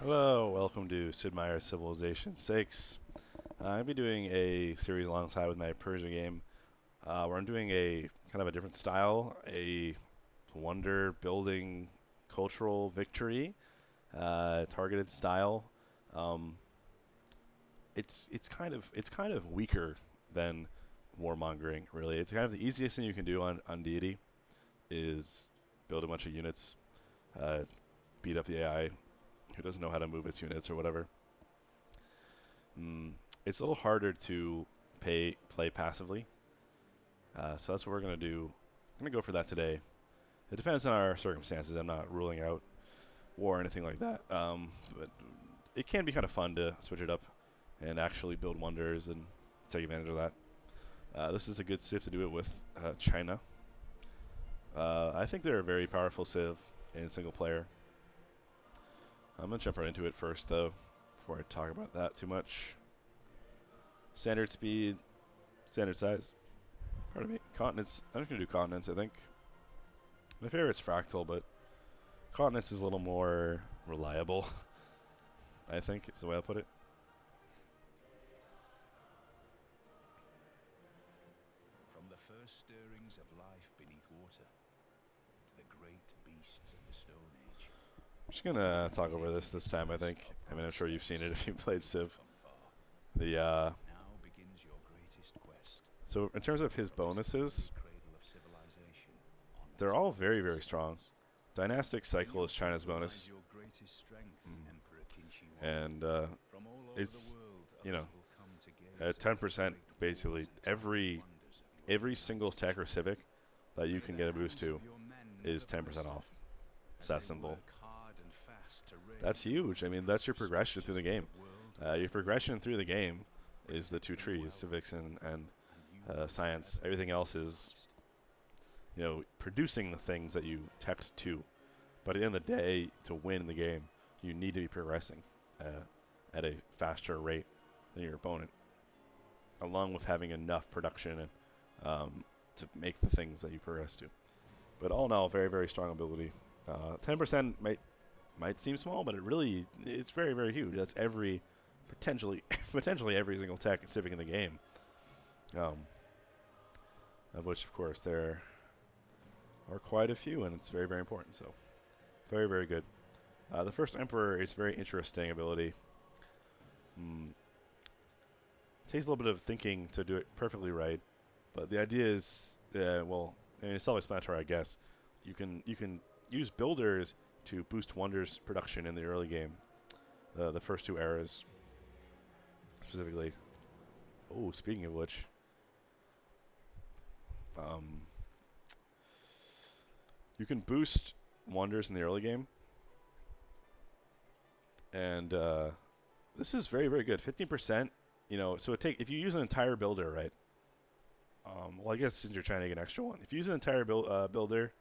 Hello, welcome to Sid Meier's Civilization 6. I'll be doing a series alongside with my Persia game where I'm doing a kind of a different style, a wonder building cultural victory targeted style. Um, it's kind of weaker than warmongering, really. It's kind of the easiest thing you can do on Deity is build a bunch of units, uh, beat up the AI who doesn't know how to move its units or whatever. Mm, it's a little harder to play passively, so that's what we're going to do. I'm going to go for that today. It depends on our circumstances. I'm not ruling out war or anything like that, but it can be kind of fun to switch it up and actually build wonders and take advantage of that. This is a good civ to do it with China. I think they're a very powerful civ in single player. I'm going to jump right into it first, though, before I talk about that too much. Standard speed, standard size. Pardon me. Continents. I'm just going to do continents, I think. My favorite's fractal, but continents is a little more reliable, I think, is the way I'll put it. From the first stirrings of life beneath water to the great beasts of the Stone Age. I'm just going to talk over this time, I think. I mean, I'm sure you've seen it if you played Civ. The Now begins your greatest quest. So in terms of his From this bonuses, cradle of civilization they're onto all the very, very mighty strong. stars. Dynastic In Cycle your is China's people lies bonus, your greatest strength, Emperor Qin Shi Huang. and From all over it's, the world, you know, others will come to gaze at at the 10%, great basically wars and towering wonders of your every single united tech or China. civic that you May can the get a boost hands to of your men is never 10% blister off. It's as that they simple. work hard and fast to That's raise the huge. most I mean, that's your impressive progression through the structures game. for the world Your without progression war. through the game is the Protect two them trees, well, civics and and you will science. forever be Everything else is, immortalized. producing the things that you text to. But at the end of the day, to win the game, you need to be progressing uh, at a faster rate than your opponent, along with having enough production and to make the things that you progress to. But all in all, very, very strong ability. 10% might seem small, but it's very, very huge. That's every potentially every single tech and civic in the game. Um, of which, of course, there are quite a few, and it's very, very important. So, very, very good. The first Emperor is a very interesting ability. Mm, takes a little bit of thinking to do it perfectly right, but the idea is, and it's self-explanatory, I guess. You can use builders to boost wonders production in the early game, the first two eras specifically. Oh, speaking of which, um, you can boost wonders in the early game, and this is very, very good. 15%. So if you use an entire builder, right? Well, I guess since you're trying to get an extra one, if you use an entire builder,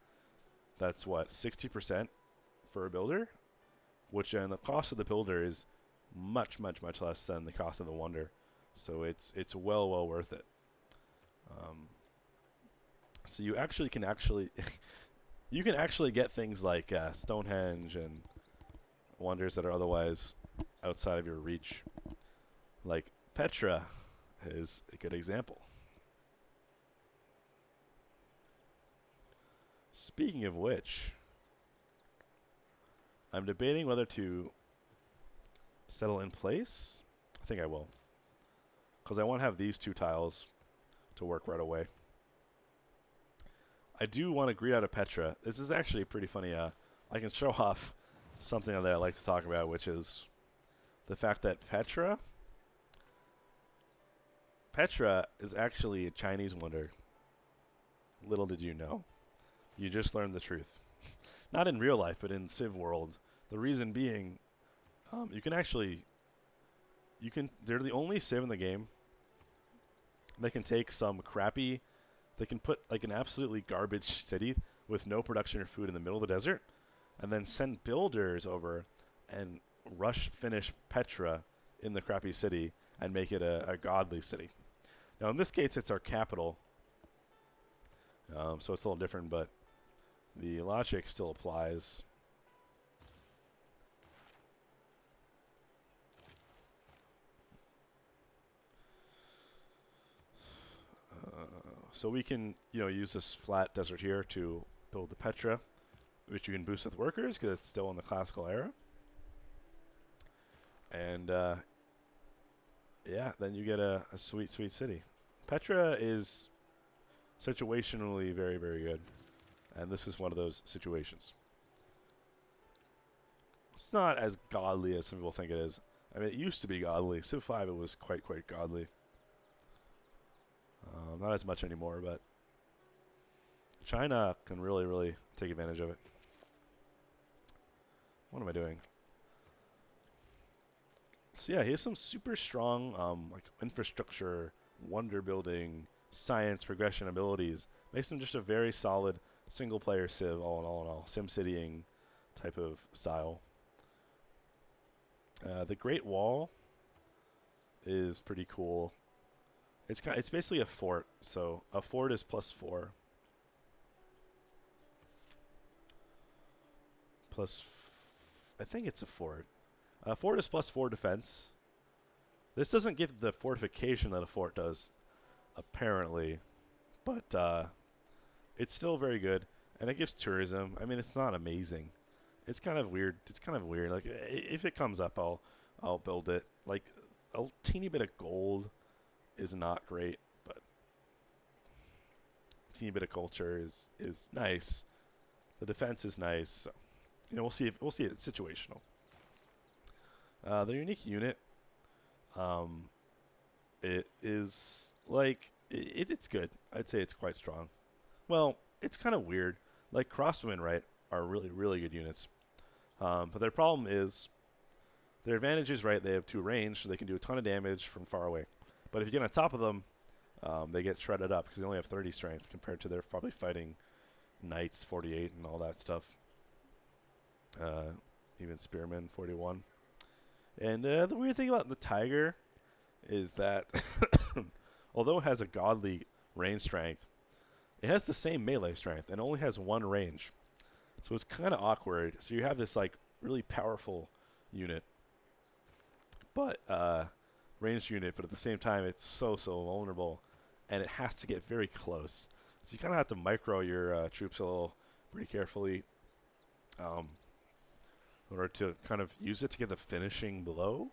that's what 60% for a builder, which and the cost of the builder is much, much, much less than the cost of the wonder. So it's well worth it. Um, so you actually can actually you can actually get things like Stonehenge and wonders that are otherwise outside of your reach. Like Petra is a good example. Speaking of which, I'm debating whether to settle in place. I think I will, because I want to have these two tiles to work right away. I do want to greet out of Petra. This is actually pretty funny. I can show off something that I like to talk about, which is the fact that Petra is actually a Chinese wonder. Little did you know. You just learned the truth. Not in real life, but in Civ world. The reason being, you can actually, they're the only Civ in the game that can take some crappy, they can put like an absolutely garbage city with no production or food in the middle of the desert, and then send builders over and rush finish Petra in the crappy city and make it a godly city. Now in this case, it's our capital, so it's a little different, but the logic still applies. So we can, use this flat desert here to build the Petra, which you can boost with workers because it's still in the classical era. And yeah, then you get a sweet, sweet city. Petra is situationally very, very good, and this is one of those situations. It's not as godly as some people think it is. I mean, it used to be godly. Civ 5, it was quite, quite godly. Not as much anymore, but China can really, really take advantage of it. What am I doing? So yeah, he has some super strong like infrastructure, wonder building, science progression abilities. Makes him just a very solid single player Civ all in all. Sim citying type of style. The Great Wall is pretty cool. It's basically a fort. So a fort is +4. I think it's a fort. A fort is +4 defense. This doesn't give the fortification that a fort does, apparently, but it's still very good, and it gives tourism. I mean, it's not amazing. It's kind of weird. It's kind of weird. Like if it comes up, I'll build it. Like a teeny bit of gold is not great, but a teeny bit of culture is nice. The defense is nice. So, we'll see. We'll see. It's situational. The unique unit, um, it is like it's good. I'd say it's quite strong. Well, it's kind of weird. Like crosswomen, right, are really really good units. But their problem is their advantage is right. They have 2 range, so they can do a ton of damage from far away. But if you get on top of them, they get shredded up because they only have 30 strength compared to their probably fighting knights 48 and all that stuff. Uh, Even spearmen 41. And the weird thing about the tiger is that although it has a godly range strength, it has the same melee strength and only has 1 range. So it's kind of awkward. So you have this like really powerful unit, but ranged unit, but at the same time it's so vulnerable, and it has to get very close. So you kind of have to micro your troops a little, pretty carefully, um, in order to kind of use it to get the finishing blow.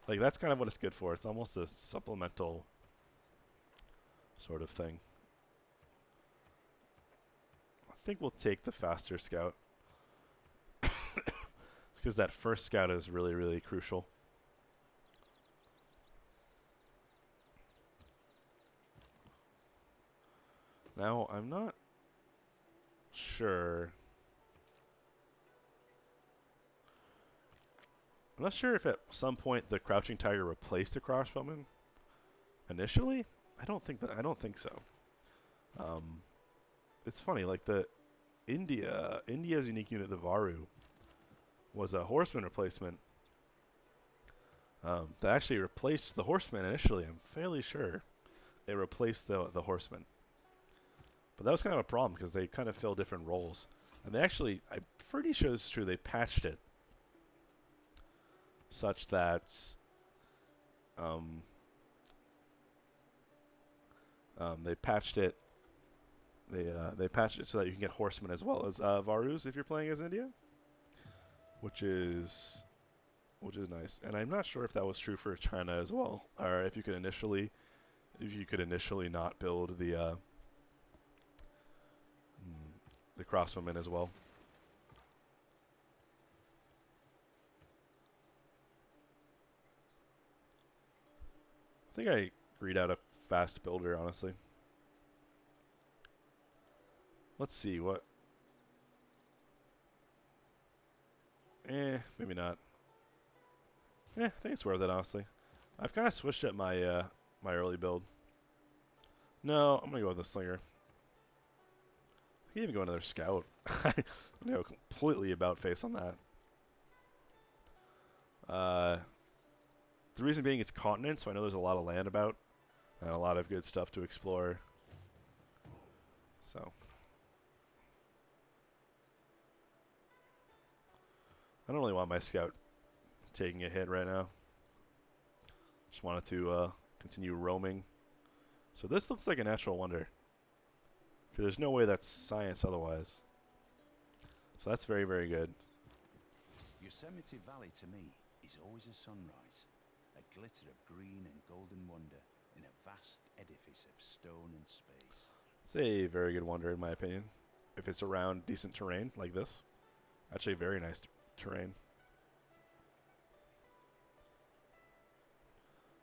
Like that's kind of what it's good for. It's almost a supplemental sort of thing. I think we'll take the faster scout because that first scout is really really crucial. Now I'm not sure. I'm not sure if at some point the crouching tiger replaced the crossbowman initially. I don't think so. Um, it's funny, like the India's unique unit, the Varu, was a horseman replacement that actually replaced the horseman initially. I'm fairly sure it replaced the horseman, but that was kind of a problem because they kind of fill different roles, and they actually, I'm pretty sure this is true. They patched it such that um, they patched it. They patched it so that you can get horsemen as well as Varus if you're playing as India, which is nice. And I'm not sure if that was true for China as well, or if you could initially not build the crossbowmen as well. I think I read out a fast builder, honestly. Let's see what. Maybe not. I think it's worth it, honestly. I've kind of switched up my early build. No, I'm gonna go with the slinger. I can even go another scout. I'm gonna go completely about face on that. Uh, the reason being it's continent, so I know there's a lot of land about and a lot of good stuff to explore. So I don't really want my scout taking a hit right now. Just wanted to continue roaming. So this looks like a natural wonder. 'Cause there's no way that's science otherwise. So that's very, very good. Yosemite Valley to me is always a sunrise, a glitter of green and golden wonder in a vast edifice of stone and space. It's a very good wonder in my opinion. If it's around decent terrain like this. Actually very nice terrain.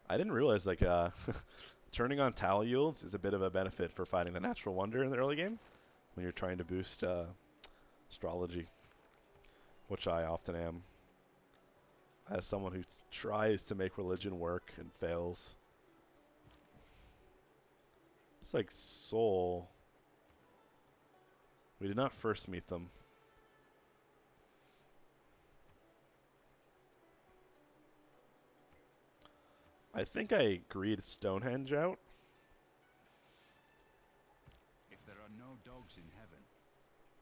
I didn't realize like turning on tile yields is a bit of a benefit for fighting the natural wonder in the early game when you're trying to boost astrology, which I often am as someone who tries to make religion work and fails. It's like Soul. We did not first meet them. I think I greed Stonehenge out. If there are no dogs in heaven,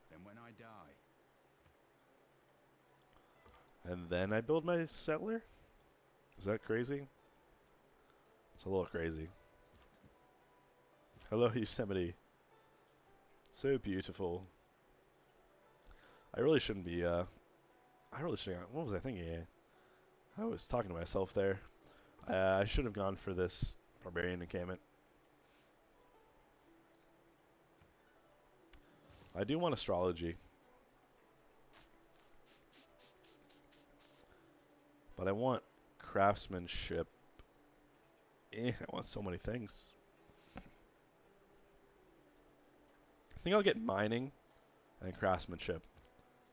then when I die, And then I build my settler? Is that crazy? It's a little crazy. Hello, Yosemite. So beautiful. I really shouldn't be, I really shouldn't. What was I thinking? I was talking to myself there. I should have gone for this barbarian encampment. I do want astrology, but I want craftsmanship. I want so many things. I think I'll get mining and craftsmanship,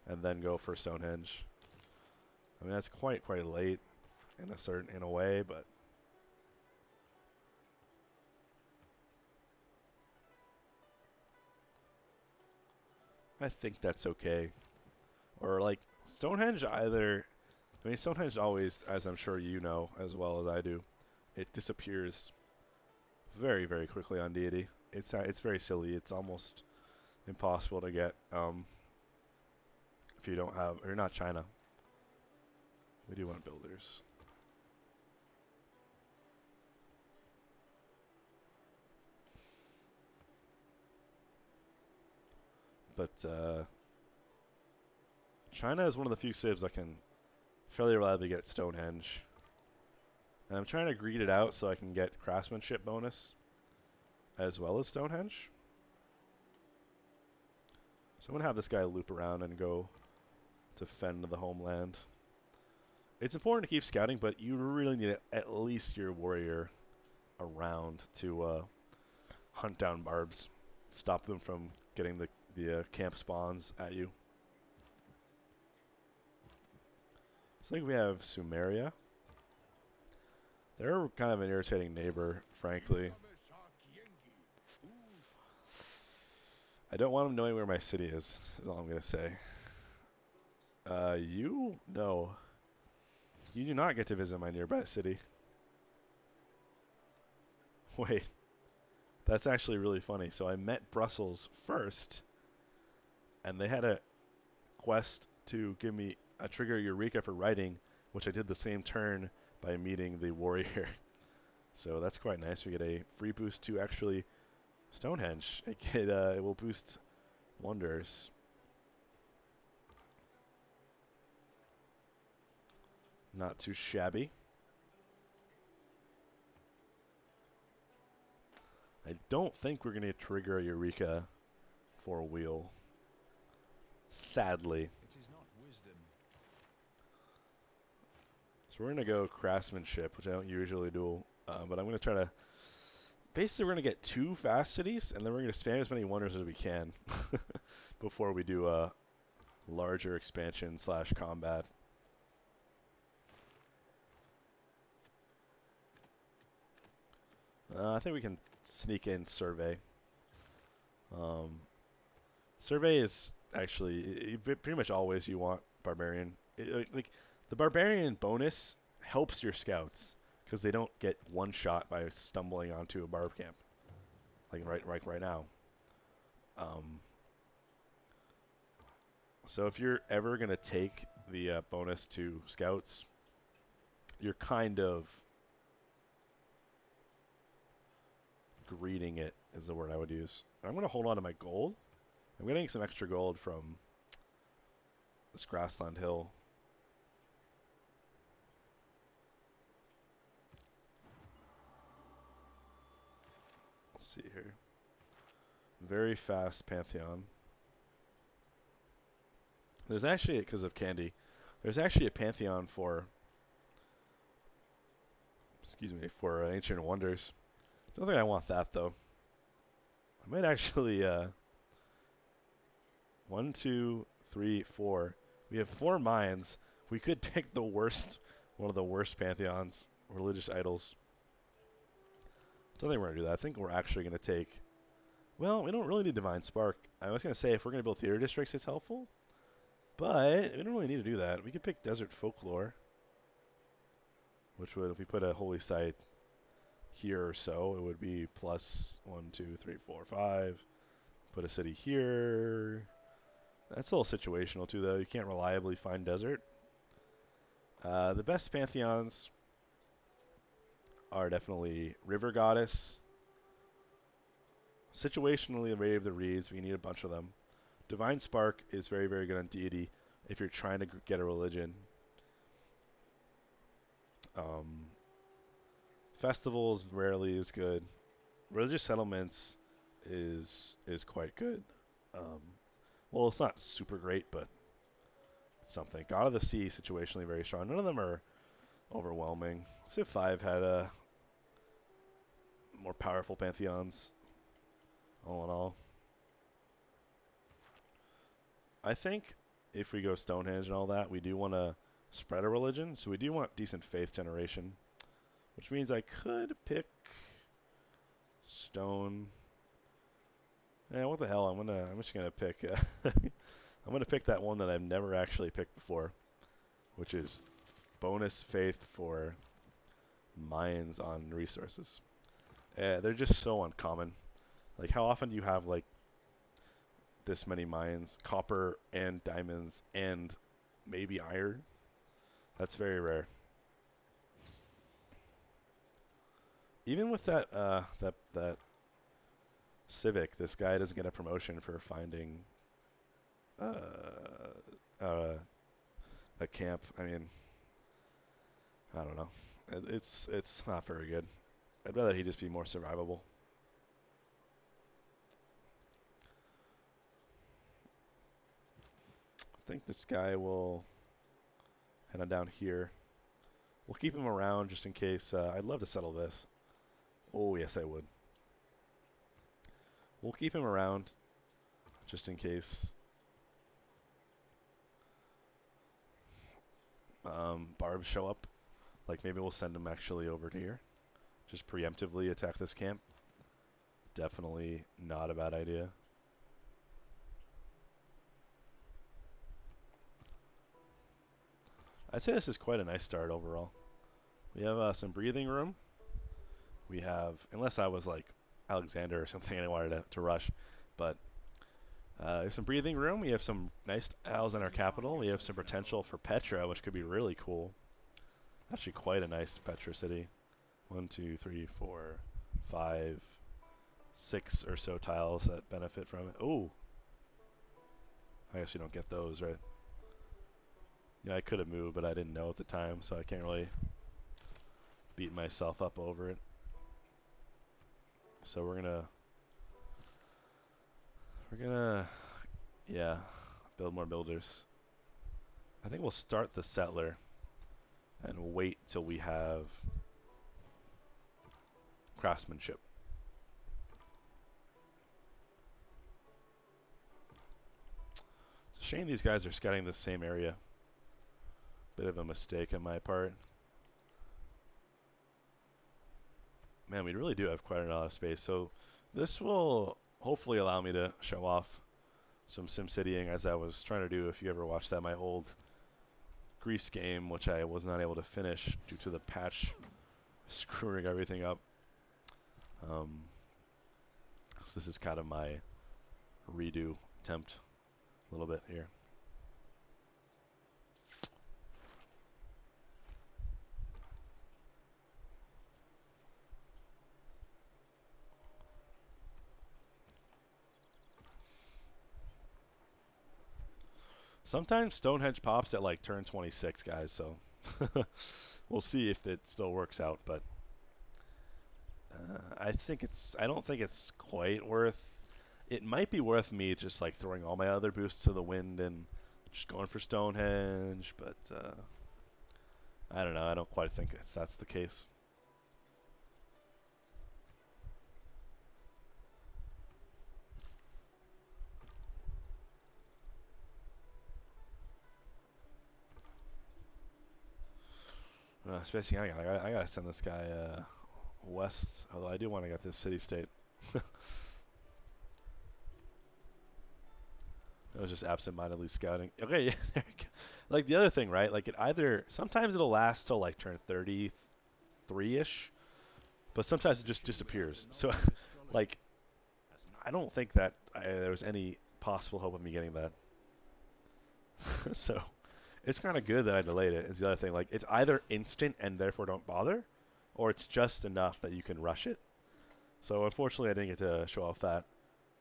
and then go for Stonehenge. I mean that's quite late in a way, but I think that's okay. Or like Stonehenge either. I mean Stonehenge always, as I'm sure you know as well as I do, it disappears very very quickly on Deity. It's very silly. It's almost impossible to get if you don't have or you're not China. We do want builders. But China is one of the few civs that can fairly reliably get Stonehenge. And I'm trying to greed it out so I can get craftsmanship bonus as well as Stonehenge. So I'm going to have this guy loop around and go to fend the homeland. It's important to keep scouting, but you really need at least your warrior around to hunt down barbs. Stop them from getting the camp spawns at you. So I think we have Sumeria. They're kind of an irritating neighbor, frankly. I don't want them knowing where my city is all I'm going to say. You? No. You do not get to visit my nearby city. Wait, that's actually really funny. So I met Brussels first, and they had a quest to give me a trigger Eureka for writing, which I did the same turn by meeting the warrior. So that's quite nice. We get a free boost to actually Stonehenge. It will boost wonders. Not too shabby. I don't think we're going to trigger a Eureka for a wheel. Sadly. it is not wisdom. So we're going to go craftsmanship, which I don't usually do. But I'm going to try to... Basically, we're going to get 2 fast cities, and then we're going to spam as many wonders as we can before we do a larger expansion / combat. I think we can sneak in survey. Survey is actually pretty much always you want barbarian. Like the barbarian bonus helps your scouts because they don't get one shot by stumbling onto a barb camp, like right now. Um, so if you're ever gonna take the bonus to scouts, you're kind of greening it is the word I would use. I'm going to hold on to my gold. I'm getting some extra gold from this grassland hill. Let's see here. Very fast pantheon. There's actually, because of candy, there's actually a pantheon for, excuse me, for ancient wonders. Don't think I want that though. I might actually, 1, 2, 3, 4. We have 4 mines. We could pick the worst, one of the worst pantheons, religious idols. Don't think we're gonna do that. I think we're actually gonna take. Well, we don't really need Divine Spark. I was gonna say if we're gonna build theater districts, it's helpful, but we don't really need to do that. We could pick Desert Folklore, which would, if we put a holy site here or so, it would be plus 1, 2, 3, 4, 5. Put a city here. That's a little situational too, though. You can't reliably find desert. The best pantheons are definitely River Goddess. Situationally, Array of the Reeds. We need a bunch of them. Divine Spark is very, very good on Deity if you're trying to get a religion. Festivals rarely is good. Religious settlements is quite good. Well, it's not super great, but it's something. God of the Sea situationally very strong. None of them are overwhelming. Civ 5 had more powerful pantheons. All in all, I think if we go Stonehenge and all that, we do want to spread a religion, so we do want decent faith generation, which means I could pick stone. Yeah, what the hell? I'm just gonna pick. I'm gonna pick that one that I've never actually picked before, which is bonus faith for mines on resources. They're just so uncommon. Like, how often do you have like this many mines, copper and diamonds and maybe iron? That's very rare. Even with that Civic, this guy doesn't get a promotion for finding uh, uh, a camp. I mean, I don't know. It's not very good. I'd rather he just be more survivable. I think this guy will head on down here. We'll keep him around just in case. I'd love to settle this. Oh, yes, I would. We'll keep him around just in case barbs show up. Like, maybe we'll send him actually over to here. Just preemptively attack this camp. Definitely not a bad idea. I'd say this is quite a nice start overall. We have some breathing room. We have, unless I was like Alexander or something and I wanted to rush, but we have some breathing room. We have some nice tiles in our capital. We have some potential for Petra, which could be really cool. Actually, quite a nice Petra city. 1, 2, 3, 4, 5, 6 or so tiles that benefit from it. Oh, I guess you don't get those, right? Yeah, I could have moved, but I didn't know at the time, so I can't really beat myself up over it. So yeah, build more builders. I think we'll start the settler and wait till we have craftsmanship. It's a shame these guys are scouting the same area. Bit of a mistake on my part. Man, we really do have quite a lot of space. So this will hopefully allow me to show off some SimCitying as I was trying to do. If you ever watched that, my old Greece game, which I was not able to finish due to the patch screwing everything up. So this is kind of my redo attempt a little bit here. Sometimes Stonehenge pops at like turn 26, guys. So we'll see if it still works out. But I don't think it's quite worth. It might be worth me just like throwing all my other boosts to the wind and just going for Stonehenge. But I don't know. I don't quite think that's the case. Especially, I gotta send this guy west. Although I do want to get this city state. I was just absent-mindedly scouting. Okay, yeah, there you go. Like the other thing, right? Like it either sometimes it'll last till like turn 33-ish, but sometimes it just disappears. So, like, I don't think that there was any possible hope of me getting that. So, it's kind of good that I delayed it. Is the other thing. Like, it's either instant and therefore don't bother, or it's just enough that you can rush it. So, unfortunately, I didn't get to show off that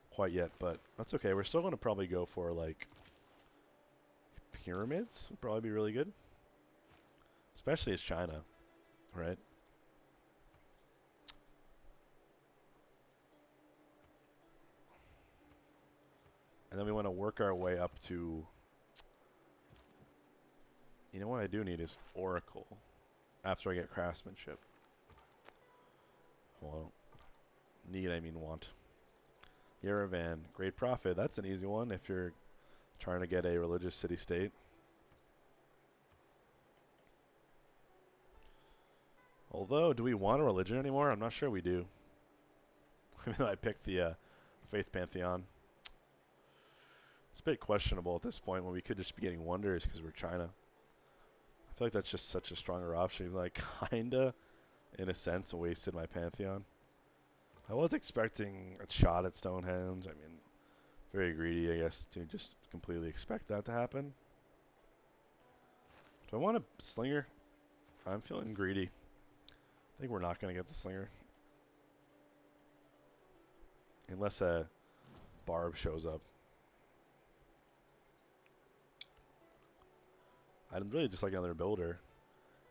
quite yet, but that's okay. We're still going to probably go for like pyramids. Would probably be really good, especially as China, right? And then we want to work our way up to. You know what I do need is Oracle after I get craftsmanship. Well, need I mean want. Yerevan, great profit. That's an easy one if you're trying to get a religious city-state. Although, do we want a religion anymore? I'm not sure we do. I picked the faith pantheon. It's a bit questionable at this point when we could just be getting wonders because we're China. I feel like that's just such a stronger option. Even though I kinda, in a sense, wasted my pantheon. I was expecting a shot at Stonehenge. I mean, very greedy, I guess, to just completely expect that to happen. Do I want a slinger? I'm feeling greedy. I think we're not going to get the slinger. Unless a barb shows up. I'd really just like another builder.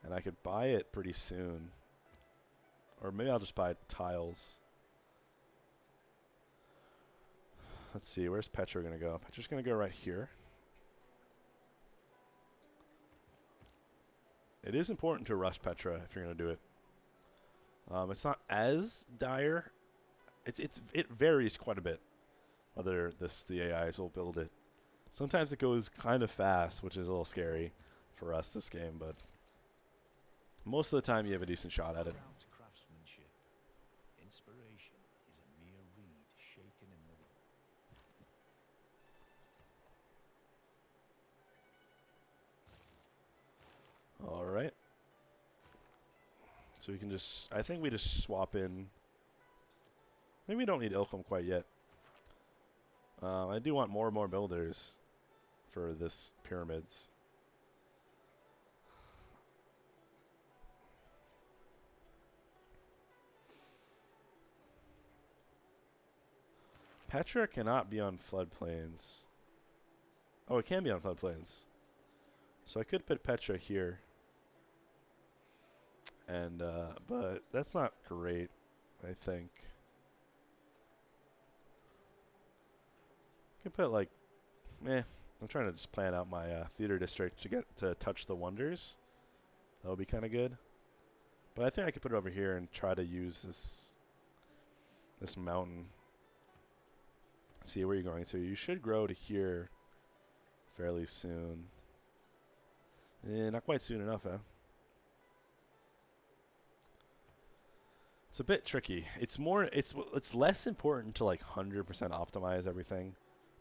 And I could buy it pretty soon. Or maybe I'll just buy tiles. Let's see, where's Petra going to go? Petra's going to go right here. It is important to rush Petra if you're going to do it. It's not as dire. It varies quite a bit whether the AIs will build it. Sometimes it goes kind of fast, which is a little scary for us this game, but most of the time you have a decent shot at it. Craftsmanship. Inspiration is a mere reed shaken in the wind. All right. So we can just, I think we just swap in. Maybe we don't need Ilkham quite yet. I do want more and more builders for this pyramids. Petra cannot be on floodplains. Oh, it can be on floodplains. So I could put Petra here. And, but that's not great, I think. I could put like, I'm trying to just plan out my theater district to get to touch the wonders. That would be kind of good. But I think I could put it over here and try to use this mountain. See where you're going to. You should grow to here fairly soon. Not quite soon enough, huh? It's a bit tricky. It's less important to like 100% optimize everything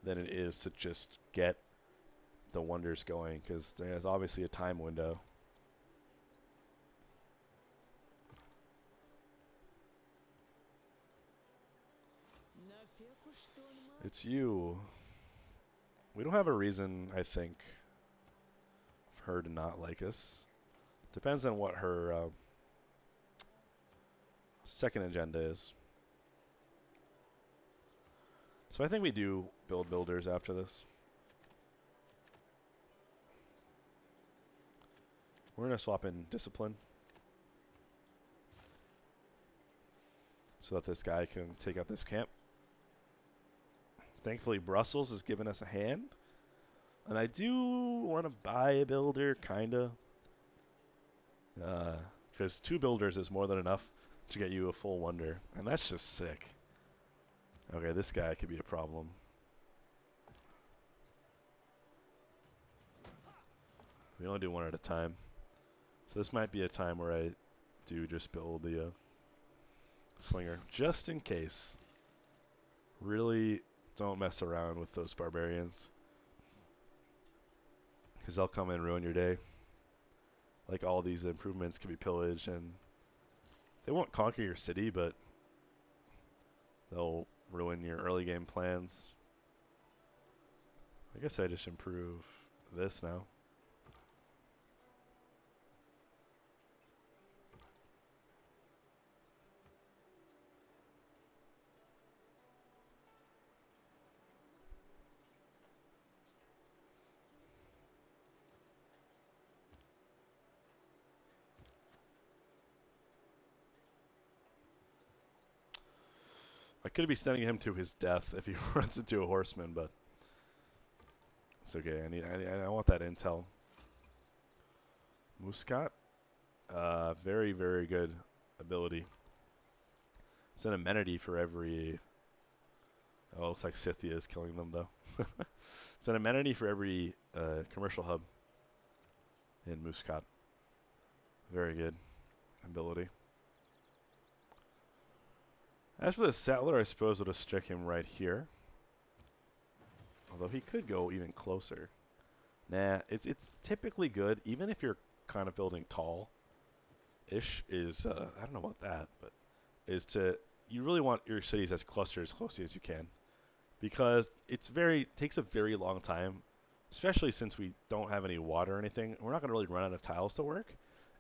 than it is to just get the wonders going, because there's obviously a time window. It's you. We don't have a reason, I think, for her to not like us. Depends on what her second agenda is. So I think we do build builders after this. We're going to swap in discipline so that this guy can take out this camp. Thankfully, Brussels has given us a hand. And I do want to buy a builder, kind of. Because 2 builders is more than enough to get you a full wonder. And that's just sick. Okay, this guy could be a problem. We only do one at a time. So this might be a time where I do just build the slinger. Just in case. Really don't mess around with those barbarians. Because they'll come and ruin your day. Like all these improvements can be pillaged, and they won't conquer your city, but they'll ruin your early game plans. I guess I just improve this now. I could be sending him to his death if he runs into a horseman, but it's okay. I want that intel. Muscat, very very good ability. It's an amenity for every. Oh, it looks like Scythia is killing them though. It's an amenity for every commercial hub in Muscat. Very good ability. As for the settler, I suppose we'll just stick him right here. Although he could go even closer. Nah, it's typically good, even if you're kind of building tall-ish, is, I don't know about that, but is to, you really want your cities as clustered as closely as you can. Because takes a very long time, especially since we don't have any water or anything. We're not going to really run out of tiles to work.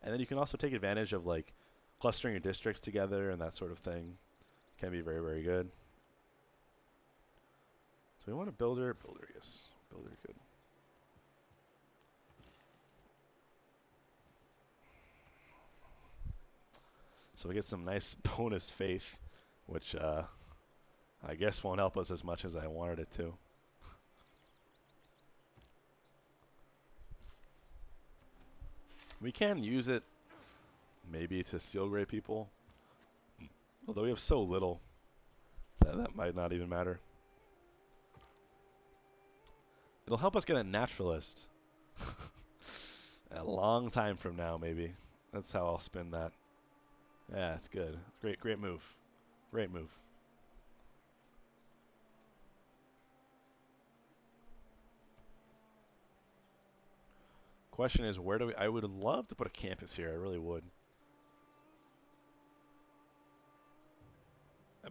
And then you can also take advantage of, like, clustering your districts together and that sort of thing. Can be very, very good. So we want a builder. Builder, yes. Builder, good. So we get some nice bonus faith, which I guess won't help us as much as I wanted it to. We can use it maybe to seal grade people, although we have so little that might not even matter. It'll help us get a naturalist. A long time from now, maybe. That's how I'll spin that. Yeah, it's good. Great move. Great move. Question is, where do we... I would love to put a campus here. I really would.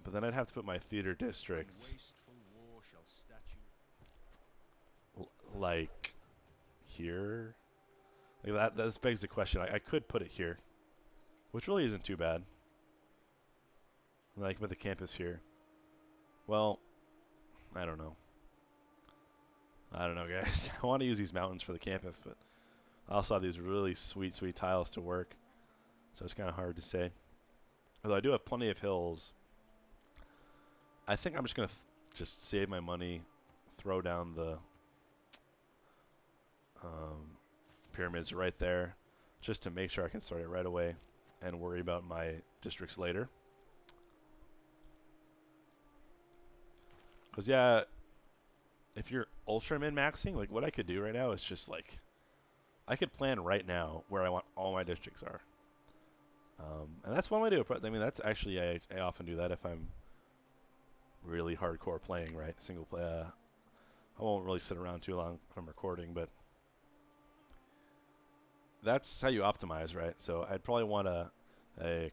But then I'd have to put my theater district... like... here? Like that begs the question. I could put it here. Which really isn't too bad. And I can put the campus here. Well, I don't know. I don't know, guys. I want to use these mountains for the campus, but I also have these really sweet tiles to work. So it's kind of hard to say. Although I do have plenty of hills. I think I'm just going to just save my money, throw down the pyramids right there, just to make sure I can start it right away and worry about my districts later. Because, yeah, if you're ultra min-maxing, like what I could do right now is just like, I could plan right now where I want all my districts are. And that's one way to approach. I mean, that's actually, I often do that if I'm really hardcore playing, right? Single play. I won't really sit around too long if I'm recording, but that's how you optimize, right? So I'd probably want a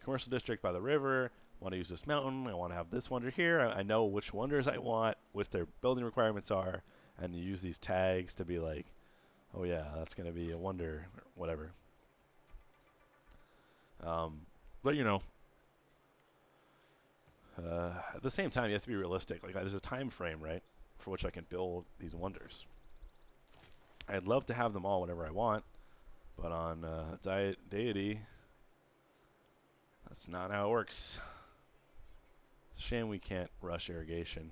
commercial district by the river. Want to use this mountain. I want to have this wonder here. I know which wonders I want, what their building requirements are, and you use these tags to be like, oh yeah, that's going to be a wonder, or whatever. But you know, at the same time, you have to be realistic. Like there's a time frame, right, for which I can build these wonders. I'd love to have them all whenever I want, But on Deity, that's not how it works. It's a shame we can't rush irrigation.